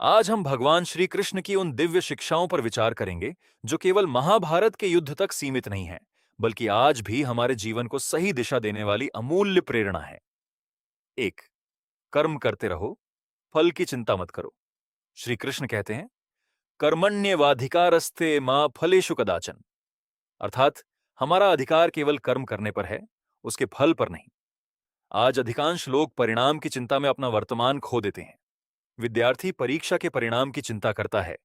आज हम भगवान श्री कृष्ण की उन दिव्य शिक्षाओं पर विचार करेंगे जो केवल महाभारत के युद्ध तक सीमित नहीं है, बल्कि आज भी हमारे जीवन को सही दिशा देने वाली अमूल्य प्रेरणा है। एक, कर्म करते रहो, फल की चिंता मत करो। श्री कृष्ण कहते हैं, कर्मण्येवाधिकारस्ते मां फलेषु कदाचन। अर्थात हमारा अधिकार केवल कर्म करने पर है, उसके फल पर नहीं। आज अधिकांश लोग परिणाम की चिंता में अपना वर्तमान खो देते हैं। विद्यार्थी परीक्षा के परिणाम की चिंता करता है,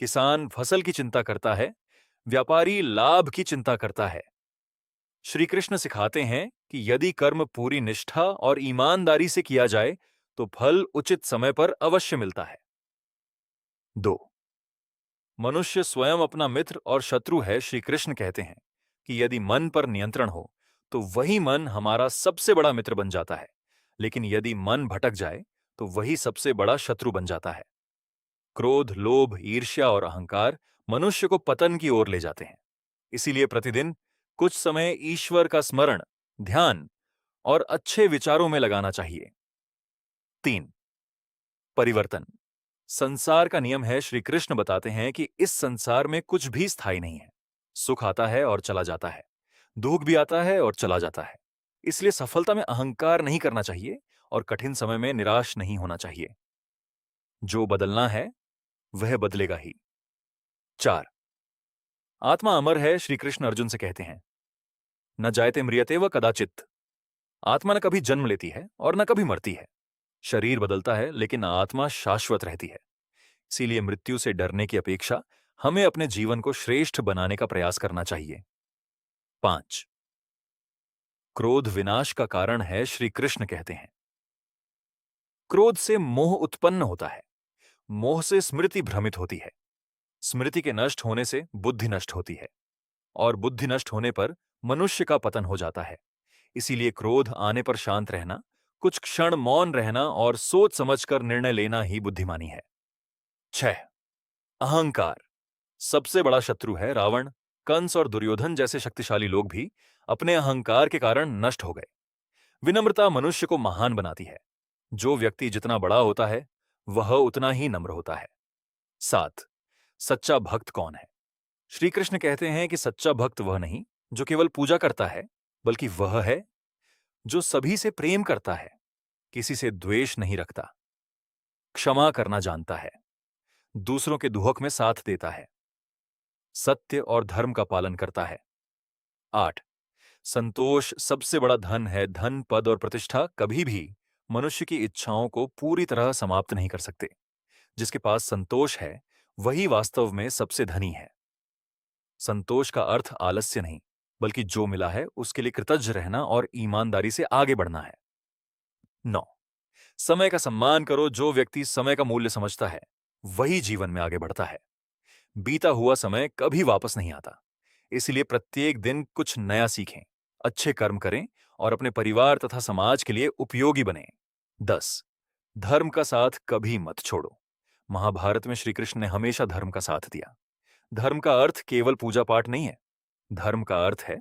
किसान फसल की चिंता करता है, व्यापारी लाभ की चिंता करता है। श्री कृष्ण सिखाते हैं कि यदि कर्म पूरी निष्ठा और ईमानदारी से किया जाए तो फल उचित समय पर अवश्य मिलता है। 2, मनुष्य स्वयं अपना मित्र और शत्रु है। श्री कृष्ण कहते हैं कि यदि मन पर नियंत्रण हो तो वही मन हमारा सबसे बड़ा मित्र बन जाता है, लेकिन यदि मन भटक जाए तो वही सबसे बड़ा शत्रु बन जाता है। क्रोध, लोभ, ईर्ष्या और अहंकार मनुष्य को पतन की ओर ले जाते हैं। इसीलिए प्रतिदिन कुछ समय ईश्वर का स्मरण, ध्यान और अच्छे विचारों में लगाना चाहिए। 3, परिवर्तन। संसार का नियम है। श्री कृष्ण बताते हैं कि इस संसार में कुछ भी स्थायी नहीं है। सुख आता है और चला जाता है, दुख भी आता है और चला जाता है। इसलिए सफलता में अहंकार नहीं करना चाहिए और कठिन समय में निराश नहीं होना चाहिए। जो बदलना है वह बदलेगा ही। 4, आत्मा अमर है। श्री कृष्ण अर्जुन से कहते हैं, न जायते म्रियते व कदाचित। आत्मा न कभी जन्म लेती है और न कभी मरती है। शरीर बदलता है लेकिन आत्मा शाश्वत रहती है। इसीलिए मृत्यु से डरने की अपेक्षा हमें अपने जीवन को श्रेष्ठ बनाने का प्रयास करना चाहिए। 5, क्रोध विनाश का कारण है। श्री कृष्ण कहते हैं, क्रोध से मोह उत्पन्न होता है, मोह से स्मृति भ्रमित होती है, स्मृति के नष्ट होने से बुद्धि नष्ट होती है और बुद्धि नष्ट होने पर मनुष्य का पतन हो जाता है। इसीलिए क्रोध आने पर शांत रहना, कुछ क्षण मौन रहना और सोच समझकर निर्णय लेना ही बुद्धिमानी है। 6, अहंकार सबसे बड़ा शत्रु है। रावण, कंस और दुर्योधन जैसे शक्तिशाली लोग भी अपने अहंकार के कारण नष्ट हो गए। विनम्रता मनुष्य को महान बनाती है। जो व्यक्ति जितना बड़ा होता है वह उतना ही नम्र होता है। 7, सच्चा भक्त कौन है? श्री कृष्ण कहते हैं कि सच्चा भक्त वह नहीं जो केवल पूजा करता है, बल्कि वह है जो सभी से प्रेम करता है, किसी से द्वेष नहीं रखता, क्षमा करना जानता है, दूसरों के दुख में साथ देता है, सत्य और धर्म का पालन करता है। 8, संतोष सबसे बड़ा धन है। धन, पद और प्रतिष्ठा कभी भी मनुष्य की इच्छाओं को पूरी तरह समाप्त नहीं कर सकते। जिसके पास संतोष है वही वास्तव में सबसे धनी है। संतोष का अर्थ आलस्य नहीं, बल्कि जो मिला है उसके लिए कृतज्ञ रहना और ईमानदारी से आगे बढ़ना है। 9, समय का सम्मान करो। जो व्यक्ति समय का मूल्य समझता है वही जीवन में आगे बढ़ता है। बीता हुआ समय कभी वापस नहीं आता। इसलिए प्रत्येक दिन कुछ नया सीखें, अच्छे कर्म करें और अपने परिवार तथा समाज के लिए उपयोगी बनें। 10, धर्म का साथ कभी मत छोड़ो। महाभारत में श्री कृष्ण ने हमेशा धर्म का साथ दिया। धर्म का अर्थ केवल पूजा पाठ नहीं है। धर्म का अर्थ है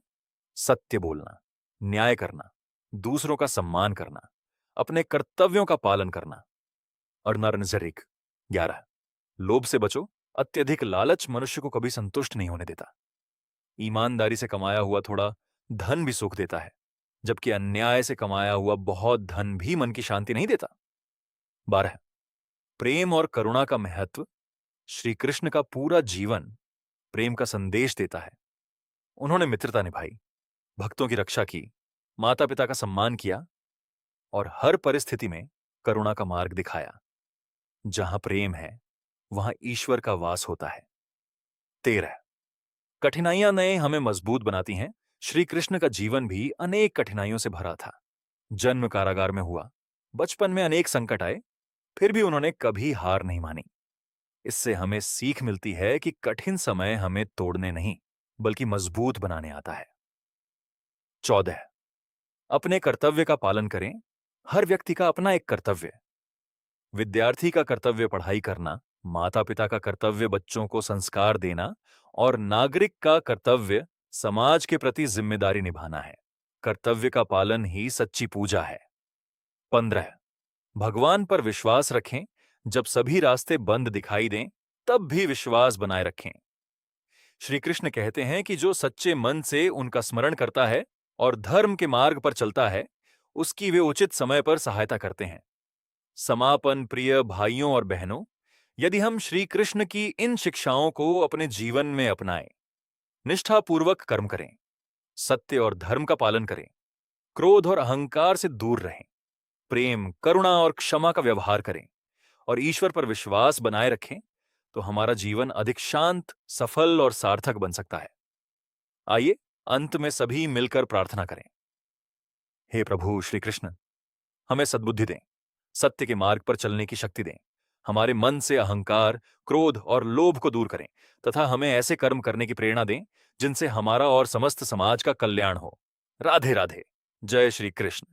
सत्य बोलना, न्याय करना, दूसरों का सम्मान करना, अपने कर्तव्यों का पालन करना। और नरनजरिक 11, लोभ से बचो। अत्यधिक लालच मनुष्य को कभी संतुष्ट नहीं होने देता। ईमानदारी से कमाया हुआ थोड़ा धन भी सुख देता है, जबकि अन्याय से कमाया हुआ बहुत धन भी मन की शांति नहीं देता। 12, प्रेम और करुणा का महत्व। श्री कृष्ण का पूरा जीवन प्रेम का संदेश देता है। उन्होंने मित्रता निभाई, भक्तों की रक्षा की, माता पिता का सम्मान किया और हर परिस्थिति में करुणा का मार्ग दिखाया। जहां प्रेम है वहां ईश्वर का वास होता है। 13, कठिनाइयां नए हमें मजबूत बनाती हैं। श्री कृष्ण का जीवन भी अनेक कठिनाइयों से भरा था। जन्म कारागार में हुआ, बचपन में अनेक संकट आए, फिर भी उन्होंने कभी हार नहीं मानी। इससे हमें सीख मिलती है कि कठिन समय हमें तोड़ने नहीं, बल्कि मजबूत बनाने आता है। 14, अपने कर्तव्य का पालन करें। हर व्यक्ति का अपना एक कर्तव्य। विद्यार्थी का कर्तव्य पढ़ाई करना, माता पिता का कर्तव्य बच्चों को संस्कार देना और नागरिक का कर्तव्य समाज के प्रति जिम्मेदारी निभाना है। कर्तव्य का पालन ही सच्ची पूजा है। 15, भगवान पर विश्वास रखें। जब सभी रास्ते बंद दिखाई दें, तब भी विश्वास बनाए रखें। श्री कृष्ण कहते हैं कि जो सच्चे मन से उनका स्मरण करता है और धर्म के मार्ग पर चलता है, उसकी वे उचित समय पर सहायता करते हैं। समापन प्रिय भाइयों और बहनों, यदि हम श्री कृष्ण की इन शिक्षाओं को अपने जीवन में अपनाएं, निष्ठापूर्वक कर्म करें, सत्य और धर्म का पालन करें, क्रोध और अहंकार से दूर रहें, प्रेम, करुणा और क्षमा का व्यवहार करें और ईश्वर पर विश्वास बनाए रखें, तो हमारा जीवन अधिक शांत, सफल और सार्थक बन सकता है। आइए अंत में सभी मिलकर प्रार्थना करें। हे प्रभु श्री कृष्ण, हमें सद्बुद्धि दें, सत्य के मार्ग पर चलने की शक्ति दें, हमारे मन से अहंकार, क्रोध और लोभ को दूर करें तथा हमें ऐसे कर्म करने की प्रेरणा दें जिनसे हमारा और समस्त समाज का कल्याण हो। राधे राधे। जय श्री कृष्ण।